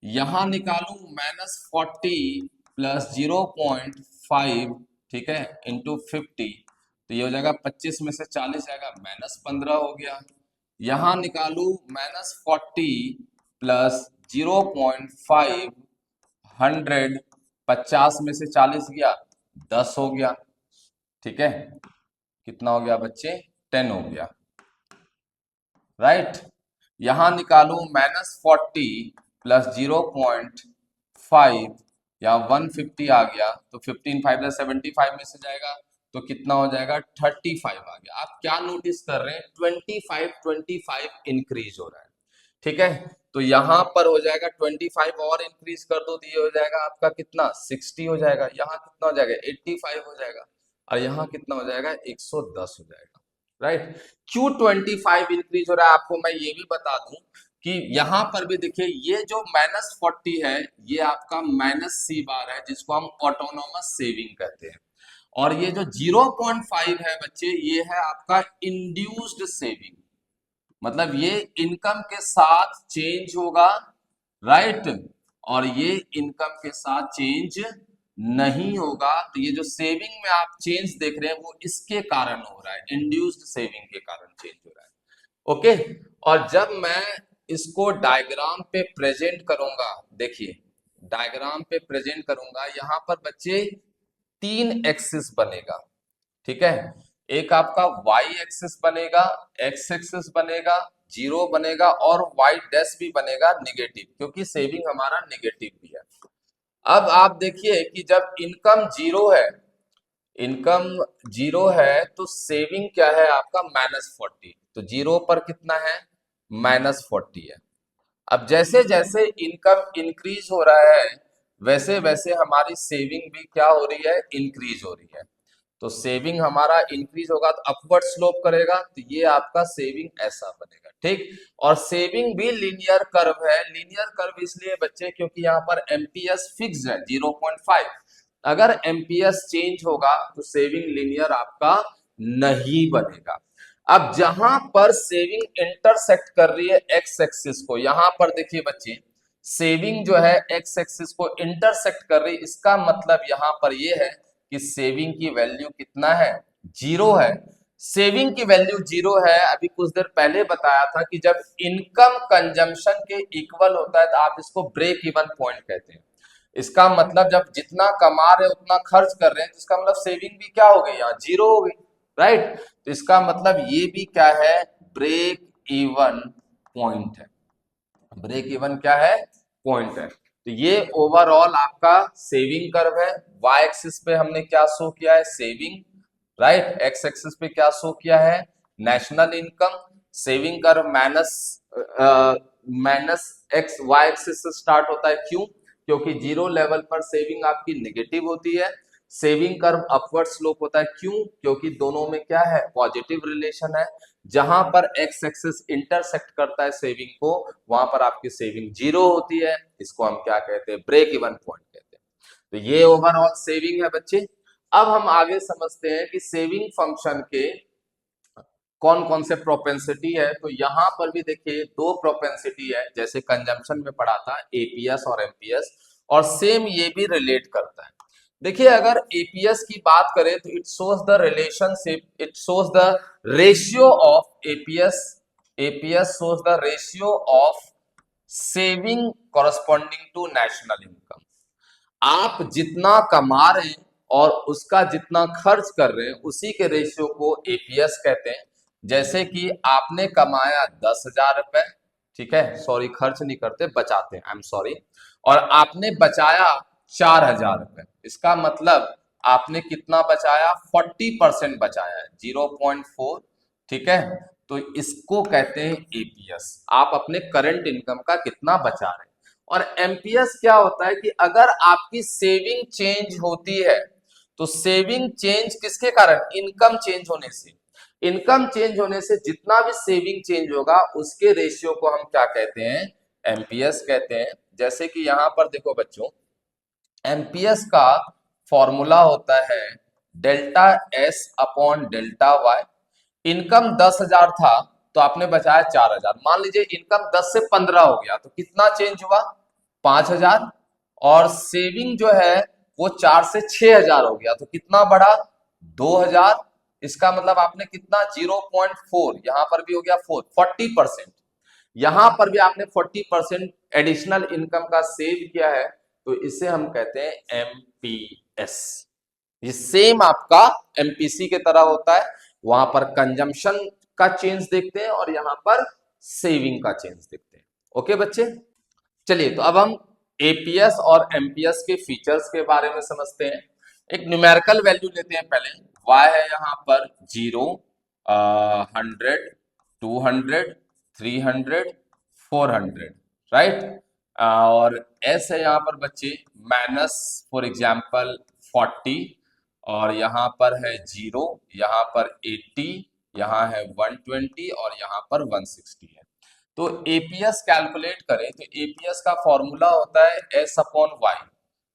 यहां निकालूं -40 प्लस 0.5, ठीक है, इंटू 50, तो ये हो जाएगा 25 में से 40 जाएगा, -15 हो गया। यहां निकालूं -40 प्लस 0.5, 100, 50 में से 40 गया, 10 हो गया, ठीक है। कितना हो गया बच्चे, 10 हो गया, राइट। यहां निकालू -40 प्लस 0.5 या 150 आ गया, तो 15 5 75 में से जाएगा, तो कितना हो जाएगा, 35 आ गया। आप क्या नोटिस कर रहे हैं, 25 इंक्रीज हो रहा है, ठीक है। तो यहां पर हो जाएगा 25 और इंक्रीज कर दो, तो ये हो जाएगा आपका कितना, 60 हो जाएगा। यहाँ कितना हो जाएगा, 85 हो जाएगा। और यहाँ कितना हो जाएगा, 110 हो जाएगा, राइट। क्यों 25 इंक्रीज हो रहा है, आपको मैं ये भी बता दूं कि यहां पर भी देखिए, ये जो -40 है ये आपका माइनस सी बार है, जिसको हम ऑटोनोमस सेविंग कहते हैं। और ये जो 0.5 है बच्चे, ये है आपका इंड्यूस्ड सेविंग, मतलब ये इनकम के साथ चेंज होगा, राइट। और ये इनकम के साथ चेंज नहीं होगा। तो ये जो सेविंग में आप चेंज देख रहे हैं वो इसके कारण हो रहा है, इंड्यूस्ड सेविंग के कारण चेंज हो रहा है, ओके। और जब मैं इसको डायग्राम पे प्रेजेंट करूंगा, देखिए डायग्राम पे प्रेजेंट करूंगा, यहां पर बच्चे 3 एक्सिस बनेगा, ठीक है। एक आपका y एक्सिस बनेगा, x एक्सिस बनेगा, 0 बनेगा, और y डैश भी बनेगा नेगेटिव, क्योंकि सेविंग हमारा नेगेटिव भी है। अब आप देखिए कि जब इनकम 0 है, इनकम जीरो है तो सेविंग क्या है आपका -40, तो जीरो पर कितना है, -40 है। अब जैसे जैसे इनकम इंक्रीज हो रहा है वैसे वैसे हमारी सेविंग भी क्या हो रही है, इंक्रीज हो रही है। तो सेविंग हमारा इंक्रीज होगा तो अपवर्ड स्लोप करेगा, तो ये आपका सेविंग ऐसा बनेगा, ठीक। और सेविंग भी लीनियर कर्व है। लीनियर कर्व इसलिए बच्चे क्योंकि यहाँ पर एमपीएस फिक्स्ड है 0.5। अगर एमपीएस चेंज होगा तो सेविंग लीनियर आपका नहीं बनेगा। अब जहां पर सेविंग इंटरसेक्ट कर रही है एक्स एक्सिस को, यहां पर देखिए बच्चे, सेविंग जो है एक्स एक्सिस को इंटरसेक्ट कर रही है, इसका मतलब यहां पर ये है कि सेविंग की वैल्यू कितना है, जीरो है। सेविंग की वैल्यू जीरो है। अभी कुछ देर पहले बताया था कि जब इनकम कंजम्पशन के इक्वल होता है तो आप इसको ब्रेक इवन पॉइंट कहते हैं। इसका मतलब जब जितना कमा रहे उतना खर्च कर रहे हैं, तो इसका मतलब सेविंग भी क्या हो गई, यहाँ जीरो हो गई, राइट। तो इसका मतलब ये भी क्या है, ब्रेक इवन पॉइंट है। ब्रेक इवन क्या है, पॉइंट है। तो ये ओवरऑल आपका सेविंग कर्व है। वाई एक्सिस पे हमने क्या शो किया है, सेविंग, राइट। एक्स एक्सिस पे क्या शो किया है, national income. Saving curve minus minus X Y axis से स्टार्ट होता है, क्यों, क्योंकि जीरो लेवल पर सेविंग आपकी नेगेटिव होती है। सेविंग कर्व अपवर्ड स्लोप होता है, क्यों, क्योंकि दोनों में क्या है, पॉजिटिव रिलेशन है। जहां पर एक्स एक्सिस इंटरसेक्ट करता है सेविंग को, वहां पर आपकी सेविंग जीरो होती है। इसको हम क्या कहते हैं, ब्रेक इवन पॉइंट कहते हैं। तो ये ओवरऑल सेविंग है बच्चे। अब हम आगे समझते हैं कि सेविंग फंक्शन के कौन कौन से प्रोपेंसिटी है। तो यहां पर भी देखिए दो प्रोपेंसिटी है, जैसे कंजम्पशन में पढ़ा था, एपीएस और एमपीएस, और सेम ये भी रिलेट करता है। देखिए अगर एपीएस की बात करें तो it shows the relationship, it shows the ratio of APS, APS shows the ratio of saving corresponding to national income. आप जितना कमा रहे हैं और उसका जितना खर्च कर रहे हैं उसी के रेशियो को एपीएस कहते हैं। जैसे कि आपने कमाया 10,000 रुपए, ठीक है, सॉरी खर्च नहीं करते, बचाते हैं, आई एम सॉरी, और आपने बचाया 4,000 रुपए, इसका मतलब आपने कितना बचाया, 40% बचाया है, 0.4, ठीक है। तो इसको कहते हैं एपीएस, आप अपने करंट इनकम का कितना बचा रहे हैं। और एमपीएस क्या होता है कि अगर आपकी सेविंग चेंज होती है तो सेविंग चेंज किसके कारण, इनकम चेंज होने से। इनकम चेंज होने से जितना भी सेविंग चेंज होगा उसके रेशियो को हम क्या कहते हैं, एमपीएस कहते हैं। जैसे कि यहां पर देखो बच्चों, एमपीएस का फॉर्मूला होता है delta S upon delta Y. Income 10,000 था तो आपने बचाया 4,000, मान लीजिए इनकम 10 से 15 हो गया तो कितना चेंज हुआ, 5,000। और सेविंग जो है वो 4 से 6,000 हो गया तो कितना बढ़ा, 2,000। इसका मतलब आपने कितना, 0.4, यहां पर भी हो गया 4, 40%। यहां पर भी आपने 40% एडिशनल इनकम का सेव किया है, तो इसे हम कहते हैं एमपीएस। ये सेम आपका एमपीसी के तरह होता है, वहां पर कंजम्पशन का चेंज देखते हैं और यहां पर सेविंग का चेंज देखते हैं। ओके बच्चे, चलिए तो अब हम एपीएस और एमपीएस के फीचर्स के बारे में समझते हैं। एक न्यूमेरिकल वैल्यू लेते हैं पहले। y है यहाँ पर 0, 100, 200, 300, 400, राइट। और s है यहाँ पर बच्चे माइनस, फॉर एग्जाम्पल 40, और यहाँ पर है 0, यहाँ पर 80, यहाँ है 120 और यहाँ पर 160 है। तो एपीएस कैलकुलेट करें तो एपीएस का फॉर्मूला होता है एस अपॉन वाई,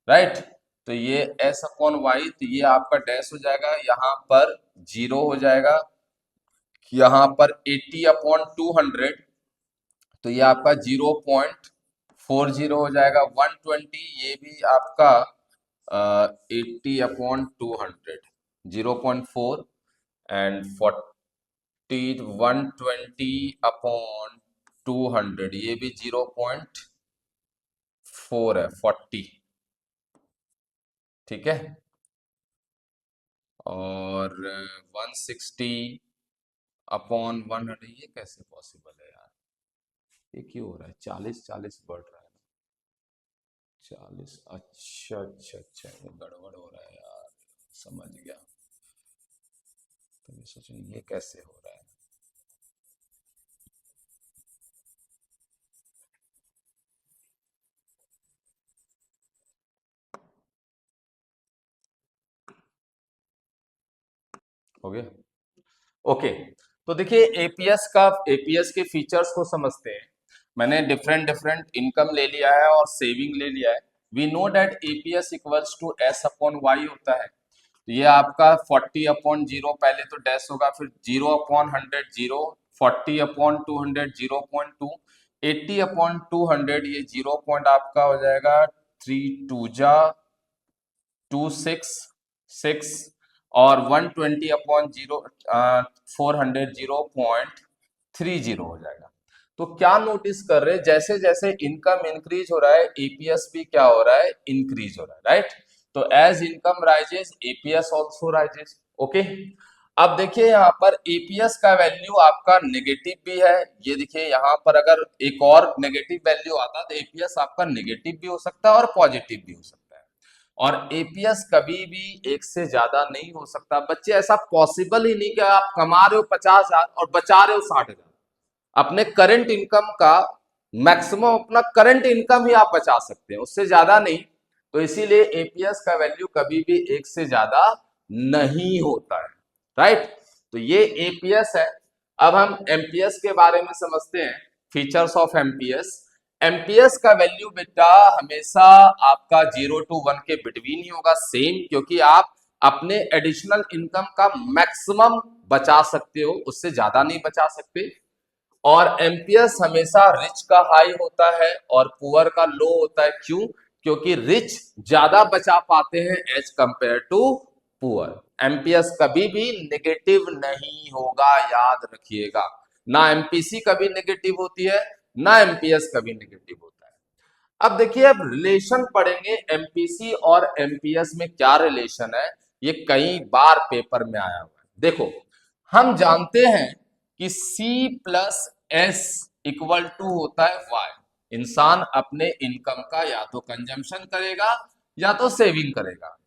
राइट। तो ये एस अपॉन वाई, तो ये आपका डैश हो जाएगा, यहाँ पर 0 हो जाएगा, यहाँ पर 80 अपॉन 200, तो ये आपका 0.40 हो जाएगा। 120, ये भी आपका 80 अपॉन 200, 0.4, एंड 40, 120 अपॉन 200, ये भी 0.4 है, 40, ठीक है। और 160 अपॉन 100, ये कैसे पॉसिबल है यार, ये क्यों हो रहा है, 40 40 बढ़ रहा है, 40, अच्छा अच्छा अच्छा, ये गड़बड़ हो रहा है यार, समझ गया। तो ये सोचो ये कैसे हो रहा है। हो गया। ओके। तो देखिए एपीएस के फीचर्स को समझते हैं। मैंने डिफरेंट डिफरेंट इनकम ले लिया है और सेविंग ले लिया है। We know that APS equals to S upon Y होता है। तो ये आपका 40 अपॉन जीरो, पहले तो डैश होगा, फिर 0/100 जीरो, 40/200 0.2, 80/200 ये 0 पॉइंट आपका हो जाएगा 3 2 जा 2 6 6, और 120/0 400 0.30 हो जाएगा। तो क्या नोटिस कर रहे हैं, जैसे जैसे इनकम इंक्रीज हो रहा है एपीएस भी क्या हो रहा है, इंक्रीज हो रहा है, राइट। तो as income rises APS also rises. Okay. अब देखिए यहाँ पर एपीएस का वैल्यू आपका नेगेटिव भी है। ये देखिए यहाँ पर अगर एक और नेगेटिव वैल्यू आता तो एपीएस आपका नेगेटिव भी हो सकता है और पॉजिटिव भी हो सकता है। और एपीएस कभी भी एक से ज्यादा नहीं हो सकता बच्चे। ऐसा पॉसिबल ही नहीं कि आप कमा रहे हो 50,000 और बचा रहे हो 60,000। अपने करंट इनकम का मैक्सिमम अपना करंट इनकम ही आप बचा सकते हैं, उससे ज्यादा नहीं। तो इसीलिए एपीएस का वैल्यू कभी भी एक से ज्यादा नहीं होता है, राइट। तो ये एपीएस है। अब हम एमपीएस के बारे में समझते हैं, फीचर्स ऑफ एमपीएस। एमपीएस का वैल्यू बेटा हमेशा आपका 0 to 1 के बिटवीन ही होगा, सेम, क्योंकि आप अपने एडिशनल इनकम का मैक्सिमम बचा सकते हो, उससे ज्यादा नहीं बचा सकते। और एमपीएस हमेशा रिच का हाई होता है और पुअर का लो होता है। क्यों? क्योंकि रिच ज्यादा बचा पाते हैं as compare to poor. MPS कभी भी नेगेटिव नहीं होगा, याद रखिएगा। ना एमपीसी कभी नेगेटिव होती है, ना एमपीएस कभी नेगेटिव होता है। अब देखिए, अब रिलेशन पढ़ेंगे एमपीसी और एमपीएस में क्या रिलेशन है। ये कई बार पेपर में आया हुआ है। देखो, हम जानते हैं कि C plus S equal to होता है Y। इंसान अपने इनकम का या तो कंजम्पशन करेगा या तो सेविंग करेगा,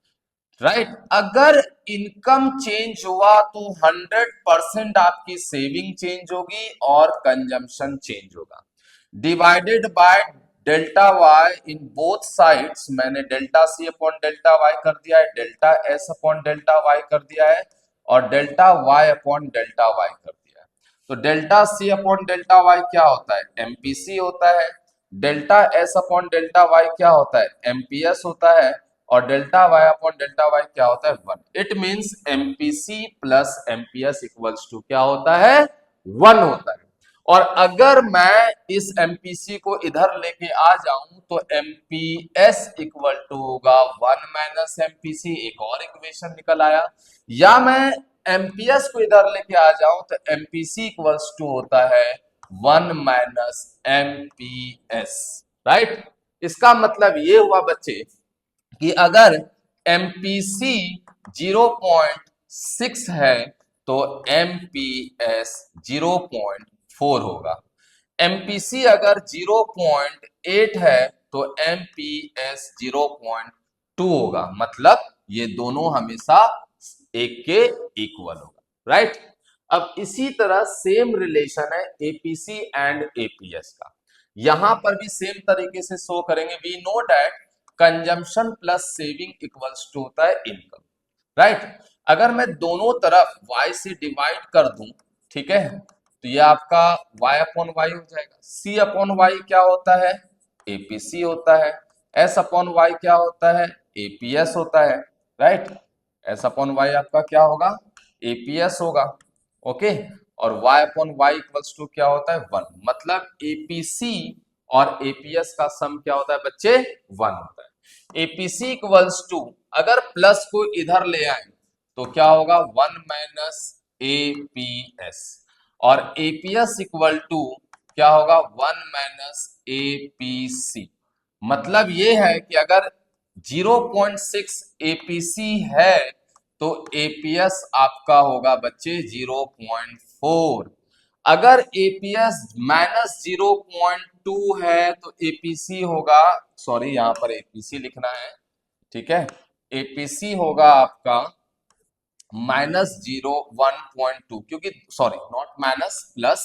राइट। अगर इनकम चेंज हुआ तो 100% आपकी सेविंग चेंज होगी और कंजम्पशन चेंज होगा। Divided by delta Y in both sides, मैंने delta C upon delta Y कर दिया है, delta S upon delta Y कर दिया है, और delta Y upon delta Y कर दिया है। तो delta C upon delta Y क्या होता है, एमपीसी होता है। Delta S upon delta Y क्या होता है, एमपीएस होता है। और delta Y upon delta Y क्या होता है, 1। It means MPC plus MPS equals to क्या होता है, 1 होता है। और अगर मैं इस एमपीसी को इधर लेके आ जाऊं तो एमपीएस इक्वल टू होगा 1 माइनस एमपीसी, एक और इक्वेशन निकल आया। या मैं एमपीएस को इधर लेके आ जाऊं तो एमपीसी इक्वल्स टू होता है 1 माइनस एमपीएस, राइट। इसका मतलब ये हुआ बच्चे कि अगर एमपीसी 0.6 है तो एमपीएस 0.4 होगा। एमपीसी अगर 0.8 है तो एमपीएस 0.2 होगा। मतलब ये दोनों हमेशा एक के इक्वल होगा, राइट। अब इसी तरह सेम रिलेशन है एपीसी एंड एपीएस का। यहां पर भी सेम तरीके से शो करेंगे। We know that consumption plus saving equals to होता है इनकम, राइट। अगर मैं दोनों तरफ y से डिवाइड कर दूं, ठीक है, तो ये आपका y अपॉन वाई हो जाएगा। c अपॉन वाई क्या होता है, एपीसी होता है। s अपॉन वाई क्या होता है, एपीएस होता है, राइट। s अपॉन वाई आपका क्या होगा, एपीएस होगा, ओके। और y upon Y equals to क्या होता है, 1। मतलब एपीसी और एपीएस का सम क्या होता है बच्चे, 1 होता है। एपीसी इक्वल्स टू, अगर प्लस को इधर ले आए तो क्या होगा, 1 माइनस एपीएस। और एपीएस इक्वल टू क्या होगा, 1 माइनस एपीसी। मतलब ये है कि अगर 0.6 एपीसी है तो एपीएस आपका होगा बच्चे 0.4। अगर एपीएस माइनस 0.2 है तो एपीसी होगा, सॉरी यहां पर एपीसी लिखना है, ठीक है, एपीसी होगा आपका -0 1.2, क्योंकि सॉरी नॉट माइनस, प्लस,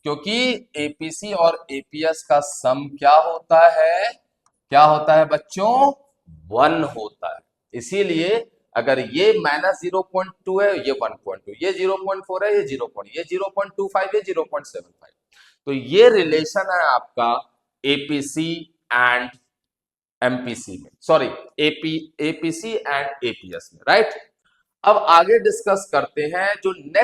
क्योंकि एपीसी और एपीएस का सम क्या होता है बच्चों? 1 होता है। इसीलिए अगर ये -0.2 है, ये 1.2, ये 0.4 है, ये 0.25, ये 0.75, तो ये रिलेशन है आपका एपीसी एंड एमपीसी में, सॉरी एपीसी एंड एपीएस में, राइट। अब आगे डिस्कस करते हैं जो नेक्स्ट